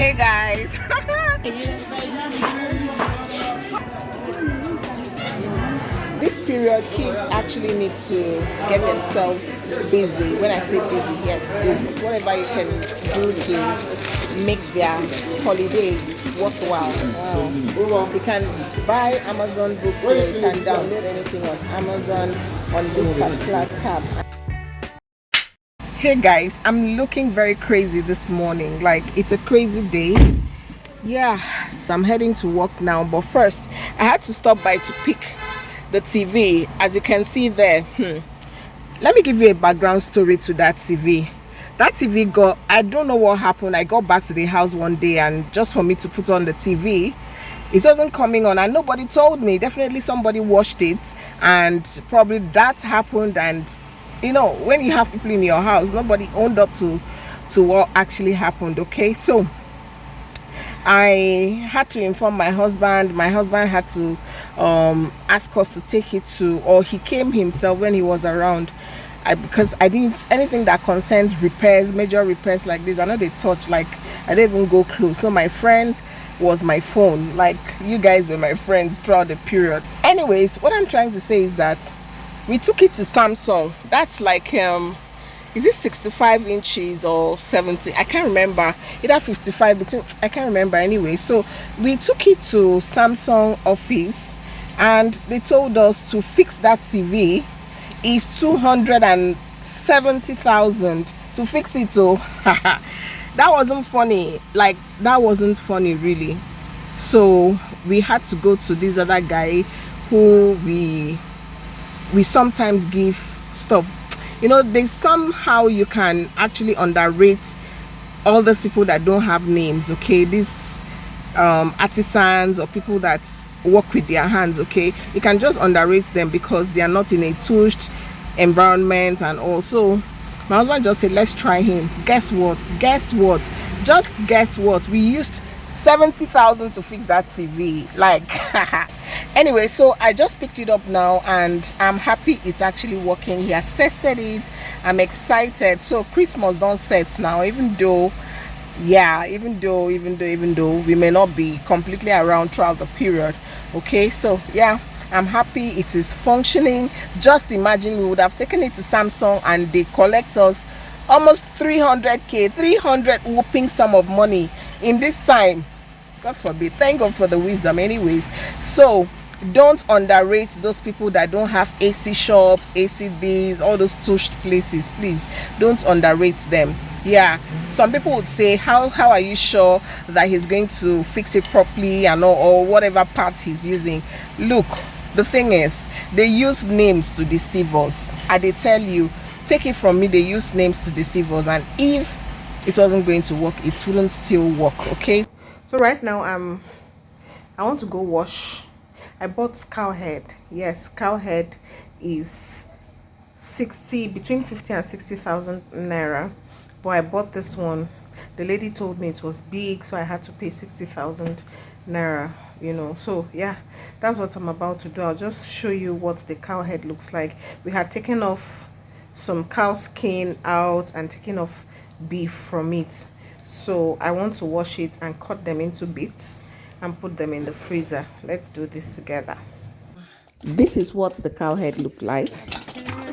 Hey guys. This period, kids actually need to get themselves busy. When I say busy, yes, busy. It's whatever you can do to make their holiday worthwhile. You can buy Amazon books, so you can download anything on Amazon on this particular tab. Hey guys, I'm looking very crazy this morning. Like, it's a crazy day. Yeah, I'm heading to work now, but first I had to stop by to pick the TV. As you can see there, let me give you a background story to that TV. That TV got, I don't know what happened. I got back to the house one day, and just for me to put on the TV, it wasn't coming on, and nobody told me. Definitely somebody watched it, and probably that happened. And you know, when you have people in your house, nobody owned up to what actually happened. Okay, so I had to inform my husband. My husband had to ask us to take it to, or he came himself when he was around. Because I didn't, anything that concerns repairs, major repairs like this, I know they touch, like I don't even go close. So my friend was my phone. Like, you guys were my friends throughout the period. Anyways, what I'm trying to say is that we took it to Samsung. That's like is it 65 inches or 70? I can't remember. Either 55 between, I can't remember anyway. So we took it to Samsung office, and they told us to fix that TV is 270,000 to fix it. So that wasn't funny. Like, that wasn't funny really. So we had to go to this other guy who we sometimes give stuff. You know, there's somehow you can actually underrate all those people that don't have names. Okay, these artisans or people that work with their hands. Okay, you can just underrate them because they are not in a touched environment. And also, my husband just said, let's try him. Guess what? Just guess what? We used 70,000 to fix that TV. Like, anyway, so I just picked it up now, and I'm happy it's actually working. He has tested it. I'm excited. So Christmas don't set now, even though we may not be completely around throughout the period. Okay, so yeah, I'm happy it is functioning. Just imagine we would have taken it to Samsung and they collect us almost 300k, 300 whooping sum of money in this time. God forbid. Thank God for the wisdom anyways. So don't underrate those people that don't have AC shops, AC this, all those touched places. Please don't underrate them. Yeah, some people would say, how are you sure that he's going to fix it properly and or whatever parts he's using? Look, the thing is, they use names to deceive us. They tell you, take it from me, they use names to deceive us, and if it wasn't going to work, it wouldn't still work. Okay, so right now I want to go wash. I bought Cowhead. Yes, Cowhead is between 50 and 60,000 naira, but I bought this one. The lady told me it was big, so I had to pay 60,000 naira, you know. So yeah, that's what I'm about to do. I'll just show you what the Cowhead looks like. We had taken off some cow skin out and taken off beef from it, so I want to wash it and cut them into bits and put them in the freezer. Let's do this together. This is what the Cowhead look like.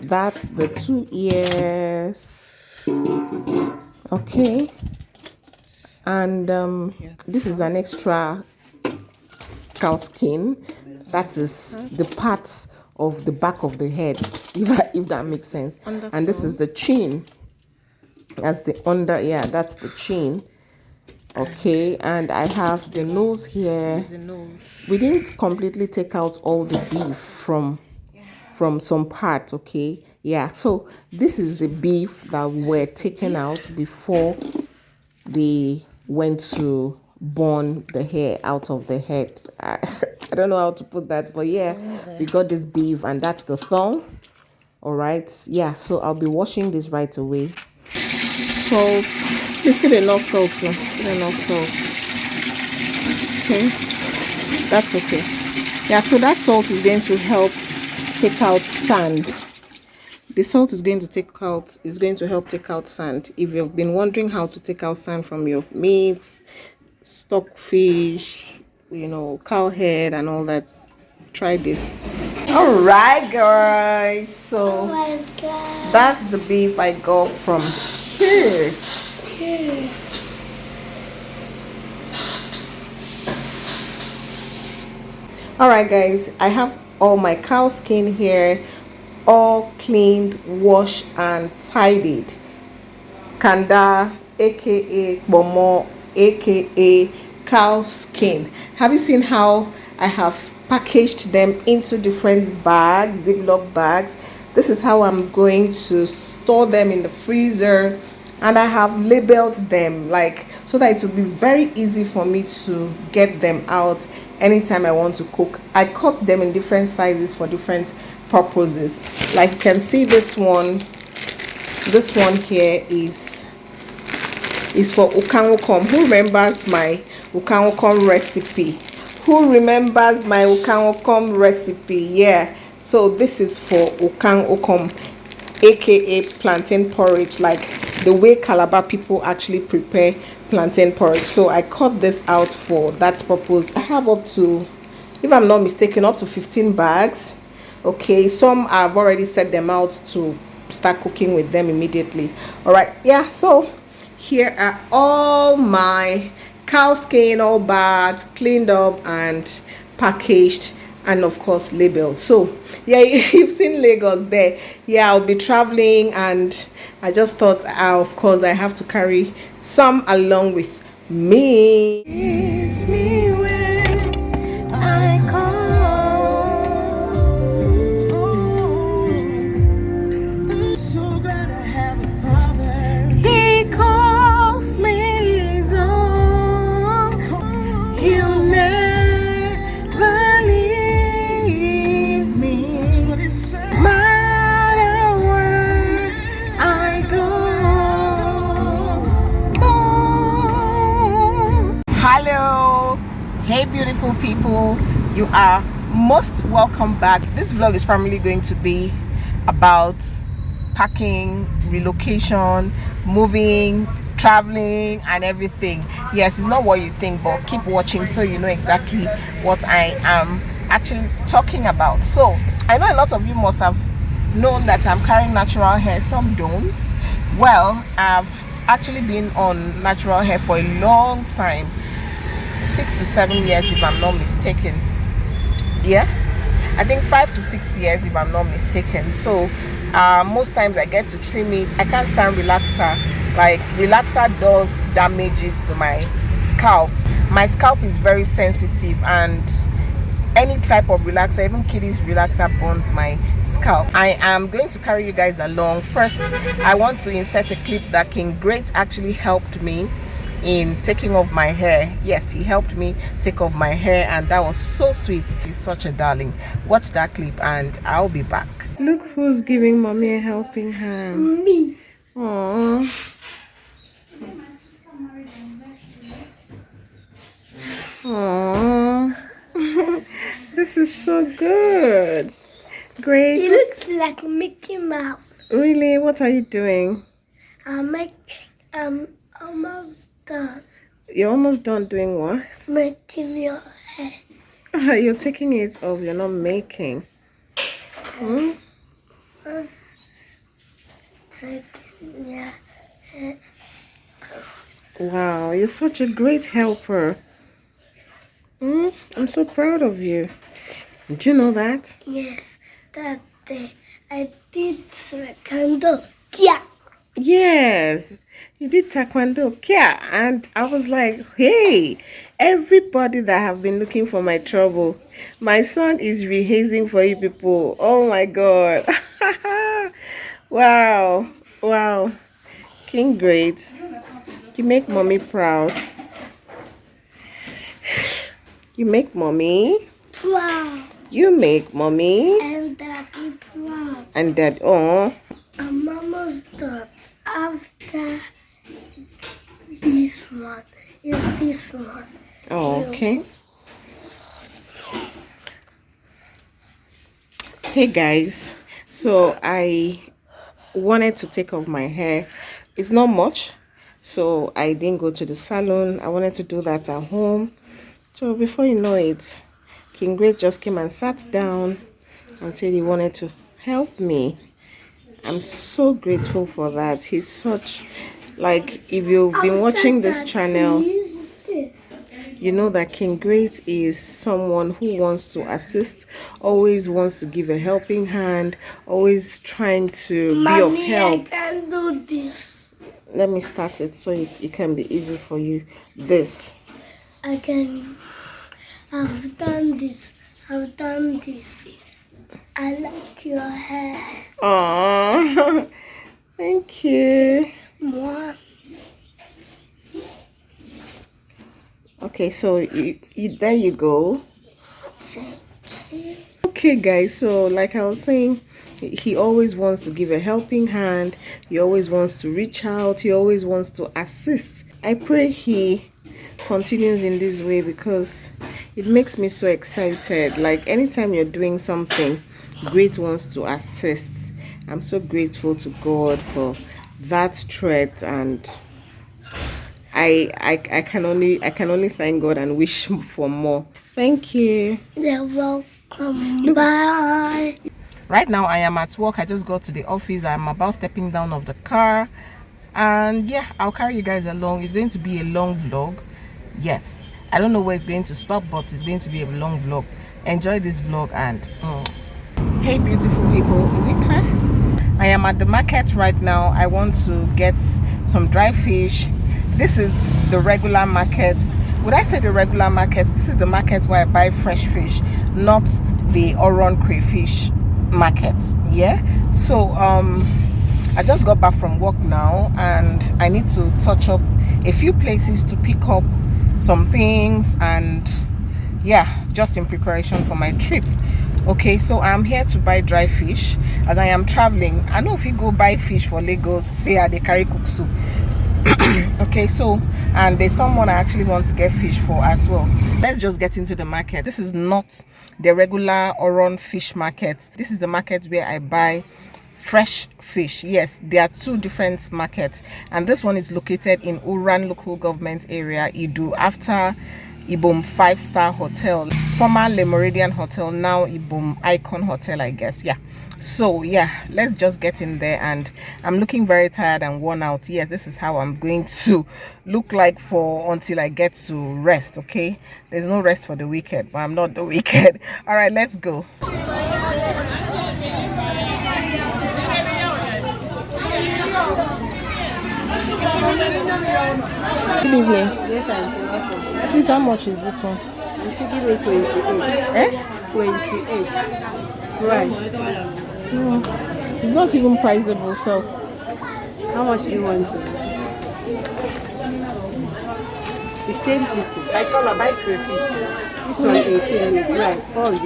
That's the 2 ears. Okay, and this is an extra cow skin. That is the parts of the back of the head, if that makes sense. Wonderful. And this is the chin. That's the under, yeah, that's the chin. Okay, and I have the nose here. This is the nose. We didn't completely take out all the beef from some parts. Okay, yeah, so this is the beef that were taken out before they went to burn the hair out of the head. I don't know how to put that, but yeah, we got this beef, and that's the thong. All right, yeah, so I'll be washing this right away. Salt, please put enough salt. Put enough salt. Okay, that's okay. Yeah, so that salt is going to help take out sand. The salt is going to help take out sand. If you've been wondering how to take out sand from your meats, stockfish, cow head and all that. Try this. All right, guys. So Oh my god. that's the beef I got from here. All right, guys. I have all my cow skin here, all cleaned, washed, and tidied. Kanda, aka Bomo, aka cow skin. Have you seen how I have packaged them into different bags, Ziploc bags? This is how I'm going to store them in the freezer, and I have labeled them like so that it will be very easy for me to get them out anytime I want to cook. I cut them in different sizes for different purposes. Like you can see, this one here is for ukangokom. Who remembers my ukangokom recipe? Who remembers my ukangokom recipe? Yeah, so this is for ukangokom, aka plantain porridge, like the way Calabar people actually prepare plantain porridge. So I cut this out for that purpose. I have up to, if I'm not mistaken, up to 15 bags. Okay, some I've already set them out to start cooking with them immediately. All right, yeah, so here are all my cow skin, all bagged, cleaned up and packaged, and of course labeled. So yeah, you've seen Lagos there. Yeah, I'll be traveling, and I just thought, of course I have to carry some along with me. Kiss me when I call. Hello, hey beautiful people, you are most welcome back. This vlog is primarily going to be about packing, relocation, moving, traveling and everything. Yes, it's not what you think, but keep watching so you know exactly what I am actually talking about. So I know a lot of you must have known that I'm carrying natural hair, some don't. Well, I've actually been on natural hair for a long time, 6 to 7 years if I'm not mistaken. Yeah, I think 5 to 6 years if I'm not mistaken. So most times I get to trim it. I can't stand relaxer. Like, relaxer does damages to my scalp. My scalp is very sensitive, and any type of relaxer, even kiddies relaxer, burns my scalp. I am going to carry you guys along. First, I want to insert a clip that King Great actually helped me in taking off my hair. Yes, he helped me take off my hair, and that was so sweet. He's such a darling. Watch that clip and I'll be back. Look who's giving mommy a helping hand. Me. Aww. Aww. This is so good. Great. He looks like Mickey Mouse. Really? What are you doing? I'm almost done. You're almost done doing what? Making your hair. You're taking it off. You're not making. Hmm? Just taking your hair. Wow, you're such a great helper. I'm so proud of you. Did you know that? Yes, that day I did taekwondo. Yeah. Yes, you did taekwondo. Yeah, and I was like, hey, everybody that have been looking for my trouble, my son is rehazing for you people. Oh my God. Wow, wow. King Great, you make mommy proud. You make mommy. Proud. You make mommy. And daddy proud. And dad. Oh. I'm almost done. After this one is this one. Oh, okay. Hey guys, so I wanted to take off my hair. It's not much, so I didn't go to the salon. I wanted to do that at home. So before you know it, King Grace just came and sat down and said he wanted to help me. I'm so grateful for that. He's such, like, if you've been watching this channel, you know that King Grace is someone who wants to assist, always wants to give a helping hand, always trying to be of help. I can do this. Let me start it so it can be easy for you. This. I can. I've done this. I've done this. I like your hair. Aww. Thank you. More. Okay, so there you go. Okay guys, so like I was saying, he always wants to give a helping hand. He always wants to reach out. He always wants to assist. I pray he continues in this way because it makes me so excited. Like anytime you're doing something, Great wants to assist. I'm so grateful to God for that threat, and I can only thank God and wish for more. Thank you. You're welcome. Bye. Right now I am at work. I just got to the office. I'm about stepping down of the car, and yeah, I'll carry you guys along. It's going to be a long vlog. Yes, I don't know where it's going to stop, but it's going to be a long vlog. Enjoy this vlog. And hey beautiful people, is it clear? I am at the market right now. I want to get some dry fish. This is the regular market. Would I say the regular market? This is the market where I buy fresh fish, not the Oron crayfish market. Yeah, so I just got back from work now, and I need to touch up a few places to pick up some things, and yeah, just in preparation for my trip. Okay, so I'm here to buy dry fish as I am traveling. I know if you go buy fish for Lagos, say they carry cook soup. Okay, so and there's someone I actually want to get fish for as well. Let's just get into the market. This is not the regular Oron fish market. This is the market where I buy fresh fish. Yes, there are two different markets, and this one is located in Uran local government area, Idu, after Ibom 5-star hotel, former Le Meridian hotel, now Ibom Icon hotel, I guess. Yeah, so yeah, let's just get in there. And I'm looking very tired and worn out. Yes, this is how I'm going to look like for until I get to rest. Okay, there's no rest for the wicked, but I'm not the wicked. All right, let's go. Good evening. Yes, Auntie, welcome. Please, how much is this one? You should give me 28. Eh? 28. Price. It's not even priceable, so How much do you want to? It's 10 pieces. I call a buy crayfish. This one 18 with rice. All you.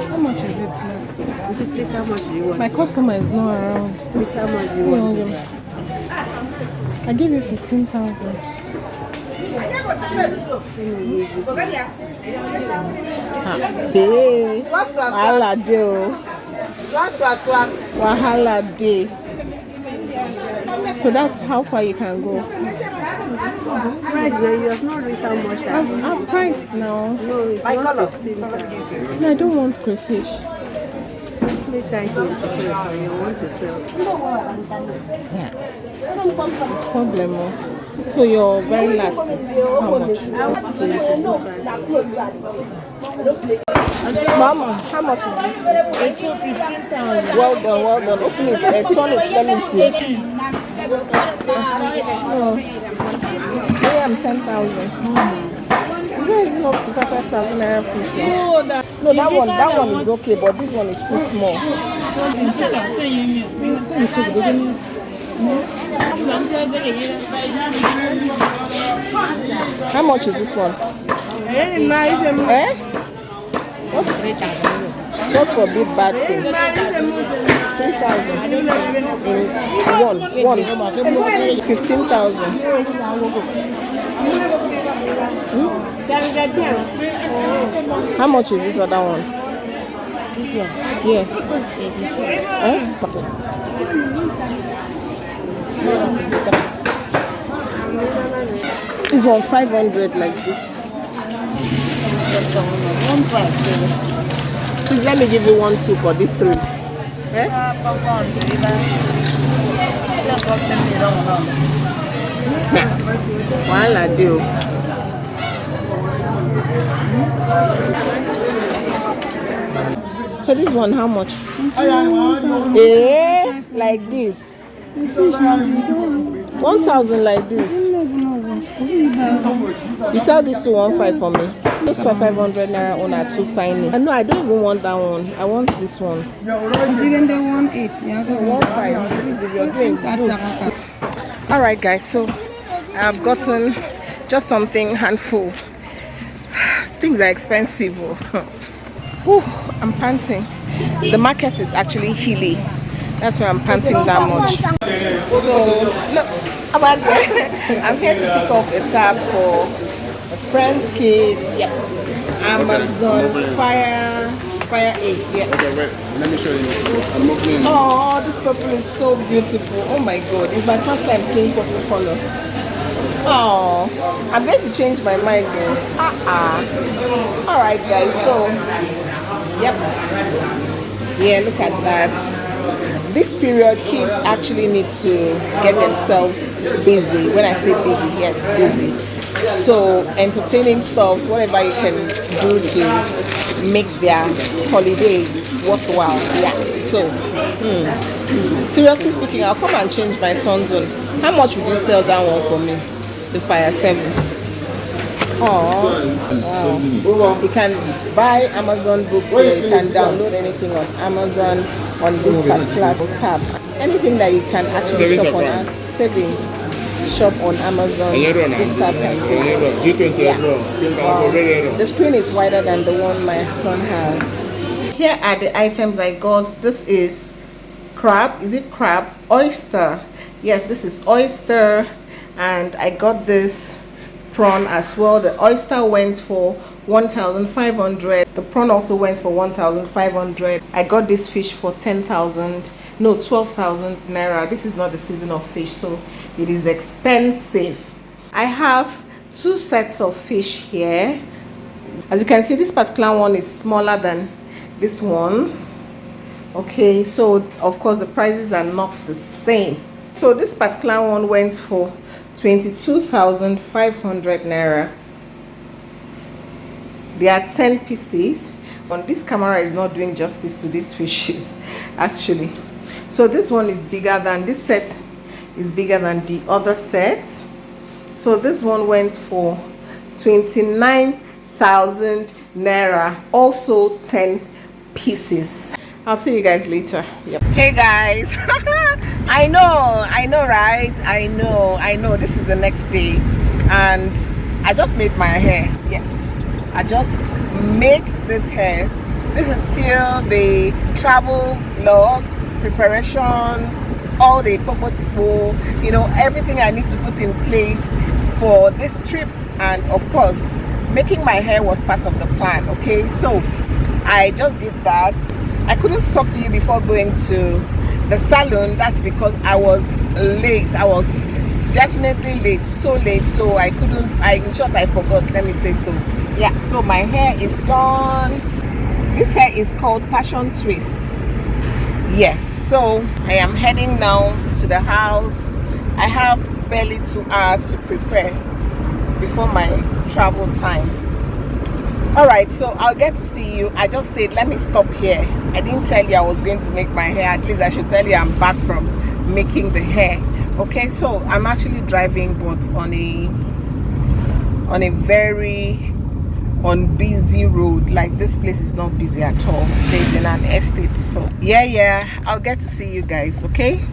How much is it now? Is it please how much do you want? My customer is not around. Please how much do you want? I give you 15,000. Hey, wahala dey o. Wahala dey. So that's how far you can go. Price where you have not reached how much I want. I've priced now. No, it's not 15,000. No, I don't want crayfish. Please try 25. You want to sell. Yeah. It's problem. So your very last is how much? Mama, how much is this? 15,000. Well done, well done. Open it, turn it, let me see. Oh, I am 10,000. It's not even up to 5,000 naira fish. No, that one is okay, but this one is too small. How much is this one? Eh? What? God forbid bad thing. 3,000 in 15,000. How much is this other one? This one. Yes. 82. Eh? This one 500 like this. 1.5. Please let me give you 1-2 for these 3. Eh? While I do. So this one how much? Eh? Like this. 1,000 like this. You sell this to 1.5 for me. This for 500 naira on are too tiny. No, I don't even want that one. I want these ones. It's even the 1.8. Yeah, 1.5. Please, if you're doing that. Alright guys, so I've gotten just something handful. Things are expensive. Ooh, I'm panting. The market is actually hilly. That's why I'm panting that much. So look, I'm here to pick up a tab for a friend's kid. Yeah, Amazon Fire 8. Yeah. Okay, wait. Let me show you. I'm opening. Oh, this purple is so beautiful. Oh my god, it's my first time seeing purple color. Oh, I'm going to change my mind then. Alright guys, so yep. Yeah, look at that. This period, kids actually need to get themselves busy. When I say busy, yes, busy. So entertaining stuffs, whatever you can do to make their holiday worthwhile. Yeah. So seriously speaking, I'll come and change my son's one. How much would you sell that one for me? The Fire 7. Oh, wow. You can buy Amazon books here. You can download anything on Amazon on this particular tab. Anything that you can actually shop on savings shop on Amazon. This tab can do. Yeah. Wow. The screen is wider than the one my son has. Here are the items I got. This is crab. Is it crab? Oyster. Yes, this is oyster. And I got this prawn as well. The oyster went for 1,500. The prawn also went for 1,500. I got this fish for 10,000. No, 12,000 naira. This is not the season of fish, so it is expensive. I have 2 sets of fish here. As you can see, this particular one is smaller than these ones. Okay, so of course the prices are not the same. So this particular one went for 22,500 naira. There are 10 pieces. On this camera is not doing justice to these fishes actually. So this one is bigger than this set, is bigger than the other set. So this one went for 29,000 naira, also 10 pieces. I'll see you guys later. Yep. Hey guys. I know, right? I know this is the next day and I just made my hair. Yes, I just made this hair. This is still the travel vlog preparation, all the popotipo, you know, everything I need to put in place for this trip. And of course making my hair was part of the plan. Okay, so I just did that. I couldn't talk to you before going to the salon. That's because I was late. I was definitely late, so late, so I couldn't, in short I forgot, let me say so. Yeah, so my hair is done. This hair is called passion twists. Yes, so I am heading now to the house. I have barely 2 hours to prepare before my travel time. Alright, so I'll get to see you. I just said let me stop here. I didn't tell you I was going to make my hair. At least I should tell you I'm back from making the hair. Okay, so I'm actually driving but on a very busy road. Like this place is not busy at all. There's in an estate. So yeah, I'll get to see you guys. Okay.